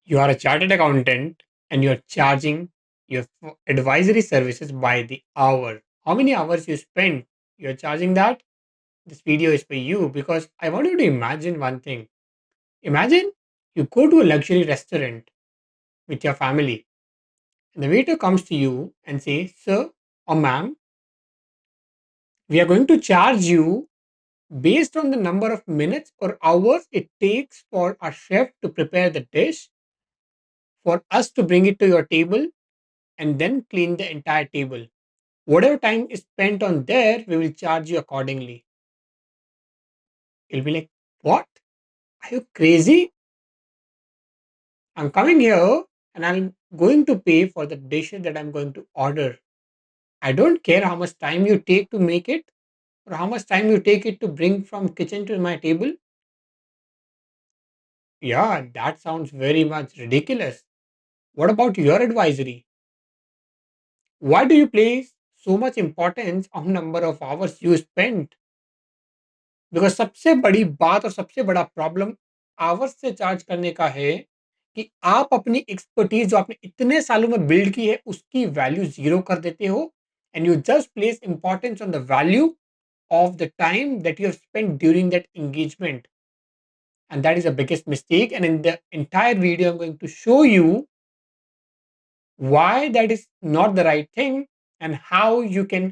You are a chartered accountant and you're charging your advisory services by the hour. How many hours you spend? You're charging that? This video is for you because I want you to imagine one thing. Imagine you go to a luxury restaurant with your family and the waiter comes to you and says, Sir or ma'am, we are going to charge you based on the number of minutes or hours it takes for our chef to prepare the dish, for us to bring it to your table, and then clean the entire table. Whatever time is spent on there, we will charge you accordingly. You'll be like, what? Are you crazy? I'm coming here and I'm going to pay for the dishes that I'm going to order. I don't care how much time you take to make it or how much time you take it to bring from kitchen to my table. Yeah, that sounds very much ridiculous. What about your advisory? Why do you place so much importance on number of hours you spent? Because सबसे बड़ी बात और सबसे बड़ा problem hours से charge करने का है कि आप अपनी एक्सपर्टीज़ जो आपने इतने सालों में बिल्ड की है, उसकी वैल्यू ज़ीरो कर देते हो and you just place importance on the value of the time that you have spent during that engagement and that is the biggest mistake and in the entire video I am going to show you why that is not the right thing and how you can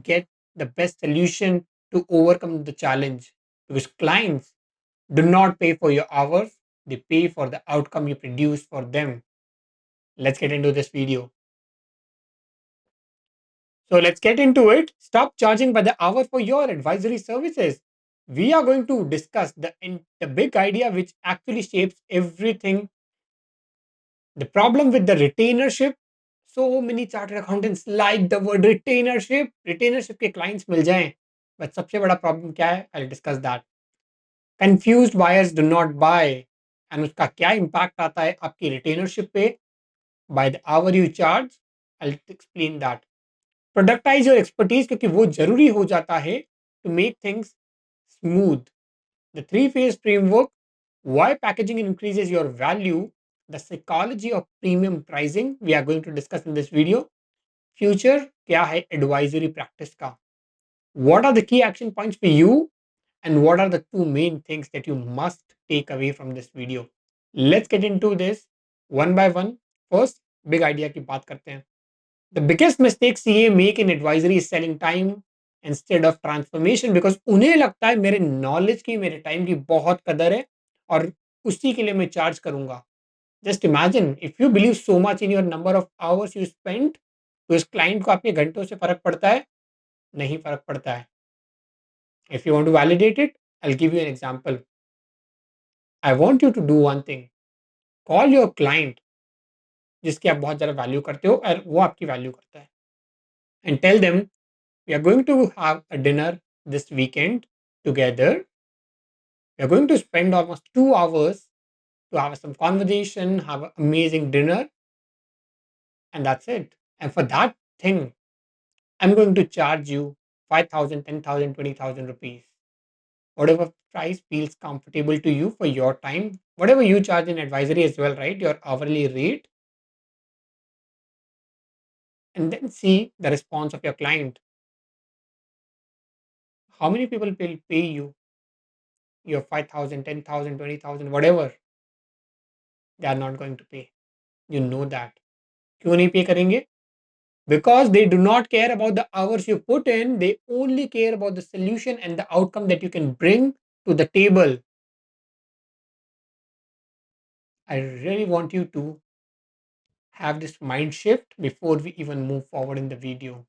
get the best solution to overcome the challenge because clients do not pay for your hours, they pay for the outcome you produce for them. Let's get into this video. So let's get into it. Stop charging by the hour for your advisory services. We are going to discuss the big idea which actually shapes everything. The problem with the retainership, so many chartered accountants like the word retainership. Retainership के clients मिल जाएं, but सबसे बड़ा problem क्या है? I'll discuss that. Confused buyers do not buy, and उसका क्या impact आता है आपकी retainership पे by the hour you charge? I'll explain that. Productize your expertise क्योंकि वो जरूरी हो जाता है to make things smooth. The three-phase framework, why packaging increases your value, the psychology of premium pricing, we are going to discuss in this video. Future, क्या है advisory practice का? What are the key action points for you? And what are the two main things that you must take away from this video? Let's get into this one by one. First, big idea की बात करते हैं. The biggest mistake CA make in advisory is selling time instead of transformation because उन्हें लगता है मेरे knowledge की मेरे टाइम की बहुत कदर है और उसी के लिए मैं चार्ज करूंगा. Just imagine if you believe so much in your number of hours you spend तो इस क्लाइंट को आपके घंटों से फर्क पड़ता है? नहीं फर्क पड़ता है. If you want to validate it I will give you an example. I want you to do one thing. Call your client जिसकी आप बहुत ज़्यादा वैल्यू करते हो और वो आपकी वैल्यू करता है and tell them we are going to have a dinner this weekend together. We are going to spend almost 2 hours to have some conversation, have an amazing dinner, and that's it. And for that thing, I'm going to charge you 5,000, 10,000, 20,000 rupees. Whatever price feels comfortable to you for your time, whatever you charge in advisory as well, right? Your hourly rate, and then see the response of your client. How many people will pay you your 5,000, 10,000, 20,000, whatever? They are not going to pay. You know that. क्यों नहीं पे करेंगे? Because they do not care about the hours you put in, they only care about the solution and the outcome that you can bring to the table. I really want you to have this mind shift before we even move forward in the video.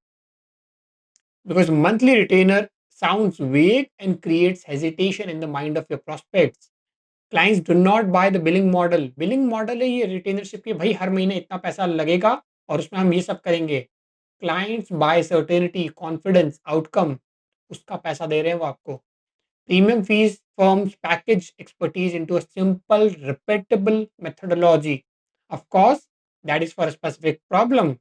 Because monthly retainer sounds vague and creates hesitation in the mind of your prospects. Clients do not buy the billing model. Billing model है ये retainership की, भाई हर महीने इतना पैसा लगेगा और उसमें हम ये सब करेंगे. Clients buy certainty, confidence, outcome. उसका पैसा दे रहे हैं वो आपको. Premium fees firms package expertise into a simple, repeatable methodology. Of course, that is for a specific problem.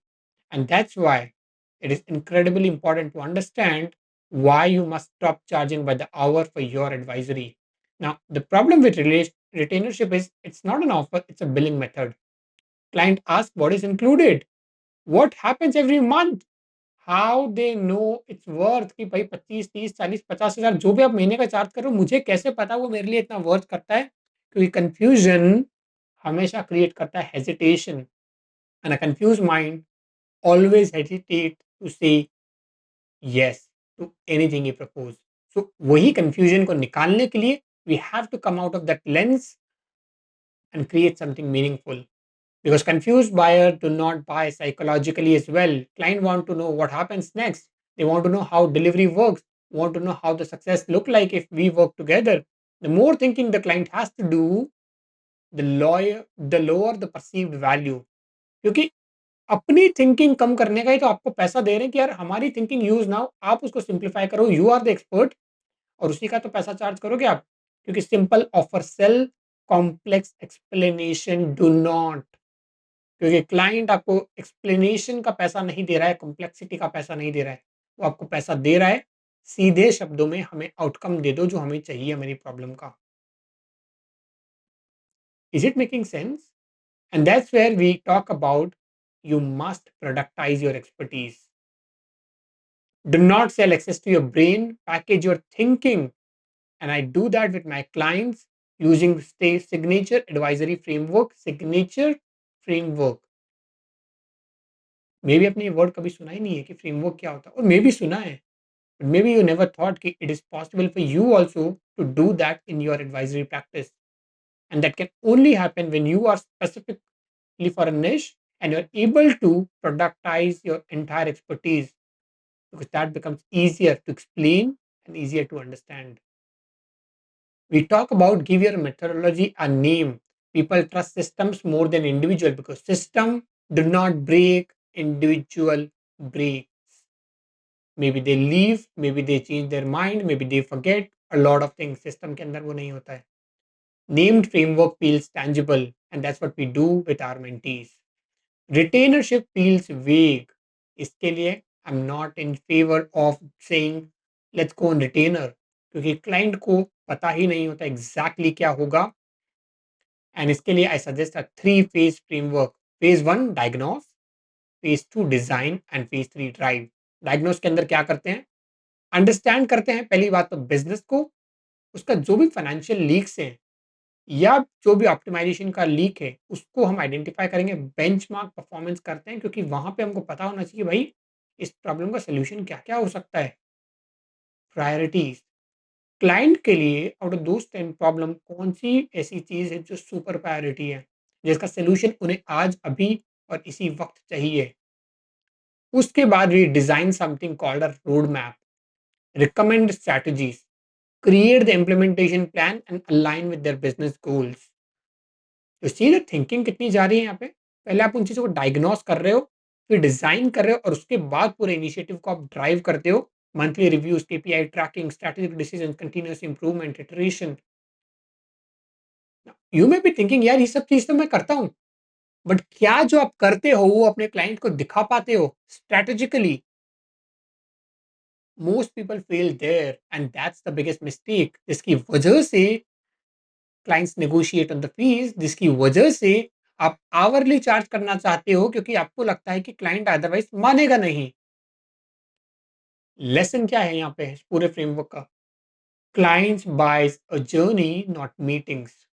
And that's why it is incredibly important to understand why you must stop charging by the hour for your advisory. Now, the problem with retainership is, it's not an offer, it's a billing method. Client asks what is included, what happens every month, how they know it's worth कि भाई 25, 30, 40, 50 हज़ार जो भी आप महीने का charge करो, मुझे कैसे पता वो मेरे लिए इतना वर्थ करता है? क्योंकि कंफ्यूजन हमेशा क्रिएट करता है hesitation, and a confuse mind always hesitate to say yes to anything you propose. So वही कंफ्यूजन को निकालने के लिए we have to come out of that lens and create something meaningful. Because confused buyer do not buy psychologically as well. Client want to know what happens next. They want to know how delivery works, want to know how the success look like if we work together. The more thinking the client has to do, the lower the perceived value. क्योंकि अपनी thinking कम करने का ही तो आपको पैसा दे रहे हैं कि यार हमारी थिंकिंग यूज नाउ, आप उसको सिंप्लीफाई करो, यू आर द एक्सपर्ट, और उसी का तो पैसा चार्ज करोगे आप. क्योंकि simple offer cell, complex explanation do not. क्योंकि क्लाइंट आपको एक्सप्लेनेशन का पैसा नहीं दे रहा है, कॉम्प्लेक्सिटी का पैसा नहीं दे रहा है. वो आपको पैसा दे रहा है सीधे शब्दों में, हमें आउटकम दे दो जो हमें चाहिए मेरी प्रॉब्लम का. Is it making sense? And that's where we talk about you must productize your expertise. Do not sell access to your brain, package your thinking. And I do that with my clients using signature advisory framework. Signature framework, maybe आपने ये word कभी सुना ही नहीं है कि framework क्या होता है, और मे बी सुना है, but maybe you never thought कि it is possible for you also to do that in your advisory practice. And that can only happen when you are specifically for a niche and you're able to productize your entire expertise, because that becomes easier to explain and easier to understand. We talk about give your methodology a name. People trust systems more than individual because system do not break, individual breaks. Maybe they leave, maybe they change their mind, maybe they forget a lot of things. System के अंदर वो नहीं होता है. Named framework feels tangible, and that's what we do with our mentees. Retainership feels vague. इसके लिए I'm not in favor of saying let's go on retainer, क्योंकि client को पता ही नहीं होता एग्जैक्टली क्या होगा. एंड इसके लिए I suggest a 3 phase framework. Phase 1 diagnose, phase 2 design and phase 3 drive. Diagnose के अंदर क्या करते हैं? अंडरस्टैंड करते हैं पहली बात तो बिजनेस को, उसका जो भी फाइनेंशियल लीक्स हैं या जो भी ऑप्टिमाइजेशन का लीक है उसको हम आइडेंटिफाई करेंगे. बेंचमार्क परफॉर्मेंस करते हैं क्योंकि वहां पे हमको पता होना चाहिए भाई इस प्रॉब्लम का सोल्यूशन क्या क्या हो सकता है. प्रायोरिटीज, क्लाइंट के लिए आउट ऑफ दोस 10 प्रॉब्लम कौन सी ऐसी चीज है जो सुपर प्रायोरिटी है, जिसका सोल्यूशन उन्हें आज अभी और इसी वक्त चाहिए. उसके बाद we design something called a road map, recommend strategies, create the implementation plan and align with their business goals. तो सीधे थिंकिंग कितनी जा रही है यहाँ पे. पहले आप उन चीज़ों को डायग्नोस कर रहे हो, फिर डिजाइन कर रहे हो, और उसके बाद पूरे इनिशिएटिव को आप ड्राइव करते हो. Monthly reviews, KPI tracking, strategic decision, continuous improvement, iteration. You may be thinking यार ये सब चीज़ तो मैं करता हूँ, बट क्या जो आप करते हो वो अपने क्लाइंट को दिखा पाते हो strategically? Most people fail there and that's the biggest mistake, जिसकी वजह से clients negotiate on the fees, जिसकी वजह से आप आवरली चार्ज करना चाहते हो क्योंकि आपको लगता है कि क्लाइंट अदरवाइज मानेगा नहीं. लेसन क्या है यहाँ पे इस पूरे फ्रेमवर्क का? Clients buys a journey not meetings,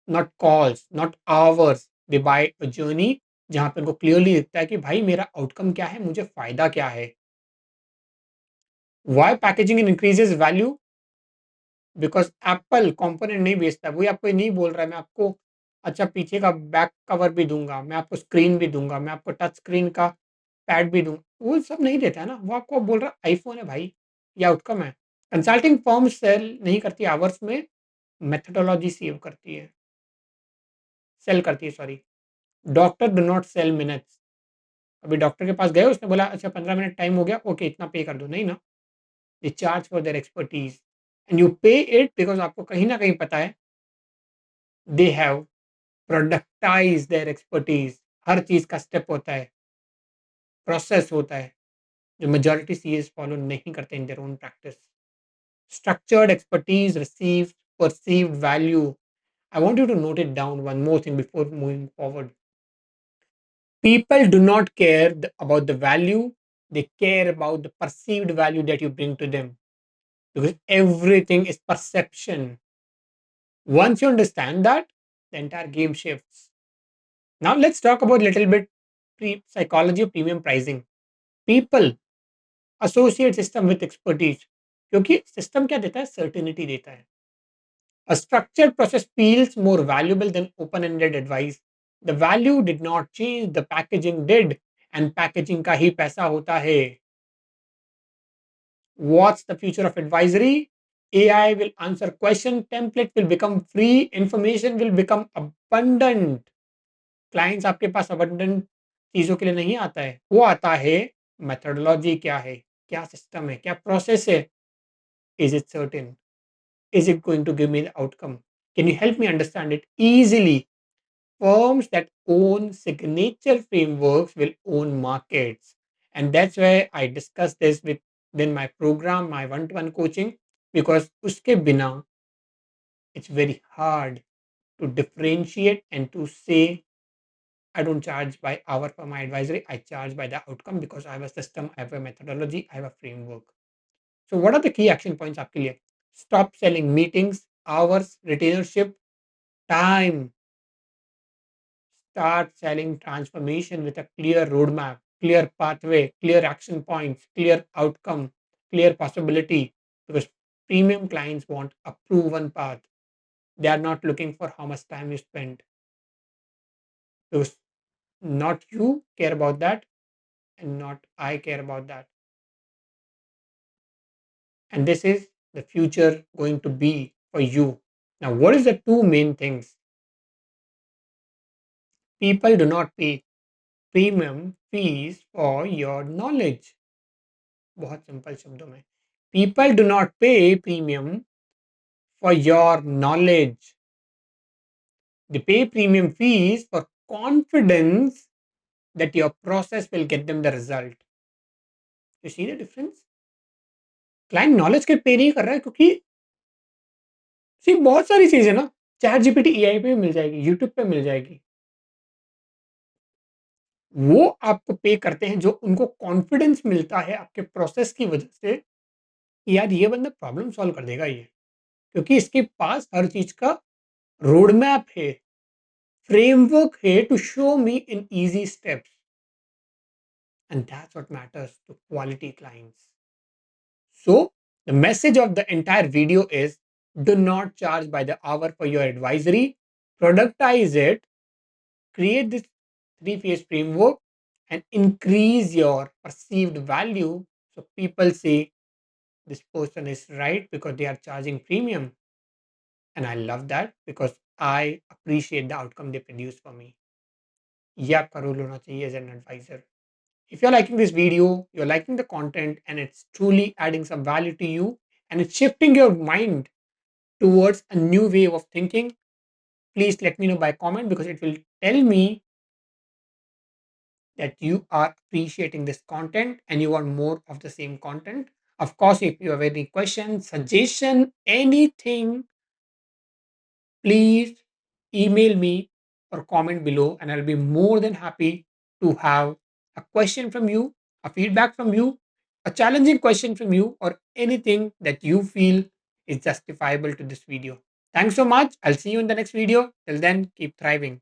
not calls, not hours. They buy a journey जहां पे उनको क्लियरली दिखता है कि भाई मेरा आउटकम क्या है, मुझे फायदा क्या है. Why packaging increases value? Because Apple component नहीं बेचता, वही आपको ये नहीं बोल रहा है मैं आपको अच्छा पीछे का बैक कवर भी दूंगा, मैं आपको स्क्रीन भी दूंगा, मैं आपको टच स्क्रीन का पैड भी दूंगा. वो सब नहीं देता है ना, वो आपको बोल रहा है आईफोन है भाई, ये आउटकम है. कंसल्टिंग फर्म सेल नहीं करती आवर्स में, मेथडोलॉजी सेव करती है, सेल करती है sorry. Doctor do not sell minutes. अभी डॉक्टर के पास गए, उसने बोला अच्छा 15 मिनट टाइम हो गया, ओके इतना पे कर दो, नहीं ना. They charge for their expertise and you pay it because आपको कहीं ना कहीं पता है they have productize their expertise. हर चीज का स्टेप होता है, प्रोसेस होता है, जो मेजॉरिटी सीएस फॉलो नहीं करते in their own practice. Structured expertise receive perceived value. I want you to note it down one more thing before moving forward. People do not care about the value, they care about the perceived value that you bring to them, because everything is perception. Once you understand that, the entire game shifts. Now let's talk about little bit psychology of premium pricing. People associate system with expertise, क्योंकि system क्या देता है, certainty देता है. A structured process feels more valuable than open-ended advice. The value did not change, the packaging did, and packaging का ही पैसा होता है. What's the future of advisory? AI will answer question, template will become free, information will become abundant. Clients आपके पास abundant चीजों के लिए नहीं आता है, वो आता है मेथोडोलॉजी क्या है, क्या सिस्टम है, क्या प्रोसेस है, is it certain, is it going to give me the outcome, can you help me understand it easily. Firms that own signature frameworks will own markets. And that's why I discuss this within my program, my one-to-one coaching, because uske bina, it's very hard to differentiate and to say, I don't charge by hour for my advisory, I charge by the outcome because I have a system, I have a methodology, I have a framework. So what are the key action points आपके लिए? Stop selling meetings, hours, retainership, time. Start selling transformation with a clear roadmap, clear pathway, clear action points, clear outcome, clear possibility. Because premium clients want a proven path. They are not looking for how much time you spend. Because not you care about that, and not I care about that. And this is the future going to be for you. Now, what is the two main things? People do not pay premium fees for your knowledge. बहुत simple शब्दों में, people do not pay premium for your knowledge, they pay premium fees for confidence that your process will get them the result. You see the difference? Client knowledge के पे नहीं कर रहा है, क्योंकि सी बहुत सारी चीजें ना, चैट जीपीटी एआई पे मिल जाएगी, यूट्यूब पे मिल जाएगी. वो आपको पे करते हैं जो उनको कॉन्फिडेंस मिलता है आपके प्रोसेस की वजह से कि यार ये बंदा प्रॉब्लम सॉल्व कर देगा, ये क्योंकि इसके पास हर चीज का रोड मैप है, framework here to show me in easy steps. And that's what matters to quality clients. So, the message of the entire video is, do not charge by the hour for your advisory, productize it, create this three-phase framework, and increase your perceived value. So, people say this person is right because they are charging premium. And I love that because I appreciate the outcome they produce for me. ये आपका role होना चाहिए as an advisor. If you're liking this video, you're liking the content, and it's truly adding some value to you, and it's shifting your mind towards a new way of thinking, please let me know by comment, because it will tell me that you are appreciating this content and you want more of the same content. Of course, if you have any question, suggestion, anything, please email me or comment below, and I'll be more than happy to have a question from you, a feedback from you, a challenging question from you, or anything that you feel is justifiable to this video. Thanks so much. I'll see you in the next video. Till then, keep thriving.